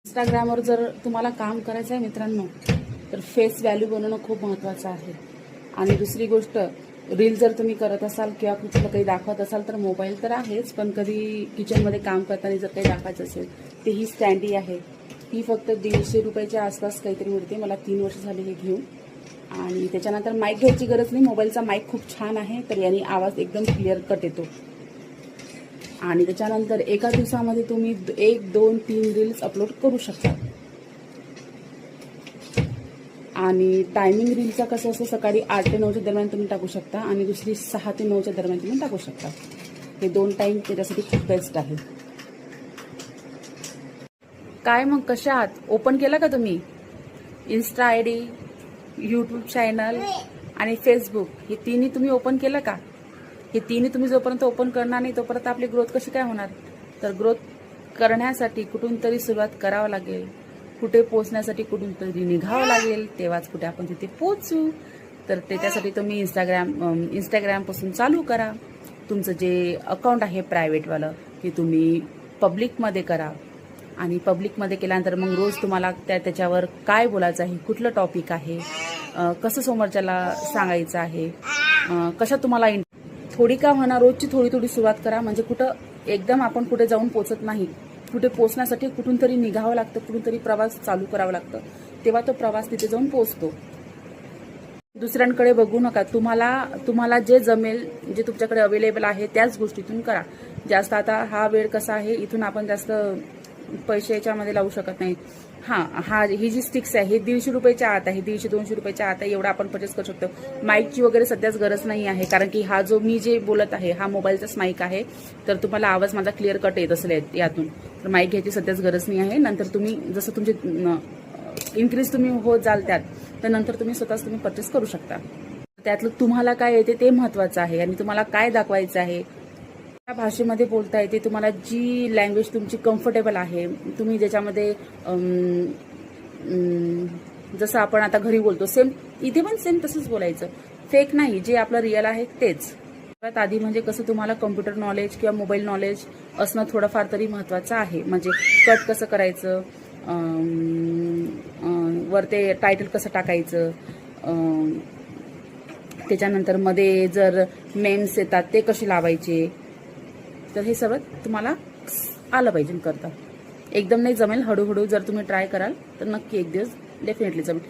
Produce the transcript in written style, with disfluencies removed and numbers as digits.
इंस्टाग्रामवर जर तुम्हाला काम करायचं आहे मित्रांनो, तर फेस व्हॅल्यू बनवणं खूप महत्त्वाचं आहे. आणि दुसरी गोष्ट, रील जर तुम्ही करत असाल किंवा कुठलं काही दाखवत असाल तर मोबाईल तर आहेच, पण कधी किचनमध्ये काम करताना जर काही दाखवायचं असेल तर ही स्टँडी आहे. ही फक्त 150 रुपयाच्या आसपास काहीतरी मिळते. मला 3 वर्ष झाली हे घेऊन. आणि त्याच्यानंतर माईक घ्यायची गरज नाही, मोबाईलचा माईक खूप छान आहे, तर याने आवाज एकदम क्लिअर कट येतो. आणि त्याच्यानंतर एका दिवसामध्ये तुम्ही 1, 2, 3 रील्स अपलोड करू शकता. आणि टायमिंग रीलचा कसं असं सकाळी 8 ते 9च्या दरम्यान तुम्ही टाकू शकता आणि दुसरी 6 ते 9च्या दरम्यान तुम्ही टाकू शकता. हे 2 टाईम त्याच्यासाठी खूप बेस्ट आहे. काय मग कशा आहात? ओपन केलं का तुम्ही इन्स्टा आयडी, यूट्यूब चॅनल आणि फेसबुक, हे तिन्ही तुम्ही ओपन केलं का? हे तिन्ही तुम्ही जोपर्यंत ओपन करणार नाही तोपर्यंत आपली ग्रोथ कशी काय होणार? तर ग्रोथ करण्यासाठी कुठून तरी सुरुवात करावं लागेल, कुठे पोहोचण्यासाठी कुठून तरी निघावं लागेल, तेव्हाच कुठे आपण तिथे पोहोचू. तर त्याच्यासाठी तुम्ही इंस्टाग्रामपासून चालू करा. तुमचं जे अकाउंट आहे प्रायव्हेटवालं ते तुम्ही पब्लिकमध्ये करा. आणि पब्लिकमध्ये केल्यानंतर मग रोज तुम्हाला त्याच्यावर काय बोलायचं आहे, कुठलं टॉपिक आहे, कसं समोरच्याला सांगायचं आहे, कशा तुम्हाला थोडी का होणार रोजची थोडी थोडी सुरुवात करा. म्हणजे कुठं एकदम आपण कुठे जाऊन पोचत नाही, कुठे पोचण्यासाठी कुठून तरी निघावं लागतं, कुठून तरी प्रवास चालू करावा लागतं, तेव्हा तो प्रवास तिथे जाऊन पोचतो. दुसऱ्यांकडे बघू नका. तुम्हाला जे जमेल, जे तुमच्याकडे अवेलेबल आहे त्याच गोष्टीतून करा. जास्त आता हा वेळ कसा आहे, इथून आपण जास्त पैसे याच्यामध्ये लावू शकत नाही. ही जी स्टिक्स आहे हे 150 रुपयाच्या आत आहे, 150-200 रुपयाच्या आत आहे, एवढा आपण परचेस करू शकतो. माईकची वगैरे सध्याच गरज नाही आहे, कारण की हा जो मी जे बोलत आहे हा मोबाईलचाच माईक आहे, तर तुम्हाला आवाज माझा क्लिअर कट येत असेल यातून. तर माईक घ्यायची सध्याच गरज नाही आहे. नंतर तुम्ही जसं तुमचे इन्क्रीज तुम्ही होत जाल त्यात, तर नंतर तुम्ही स्वतःच तुम्ही परचेस करू शकता. त्यातलं तुम्हाला काय येते ते महत्त्वाचं आहे आणि तुम्हाला काय दाखवायचं आहे, त्या भाषेमध्ये बोलता येते. तुम्हाला जी लँग्वेज तुमची कम्फर्टेबल आहे, तुम्ही ज्याच्यामध्ये जसं आपण आता घरी बोलतो सेम इथे पण सेम तसंच बोलायचं. फेक नाही, जे आपलं रिअल आहे तेच. सगळ्यात आधी म्हणजे कसं तुम्हाला कम्प्युटर नॉलेज किंवा मोबाईल नॉलेज असणं थोडंफार तरी महत्त्वाचं आहे. म्हणजे कट कसं करायचं, वर ते टायटल कसं टाकायचं, त्याच्यानंतर मध्ये जर मेम्स येतात ते कसे लावायचे, तर हे सगळं तुम्हाला आलं पाहिजे करता. एकदम नाही जमेल, हळूहळू जर तुम्ही ट्राय कराल तर नक्की एक दिवस डेफिनेटली जमेल.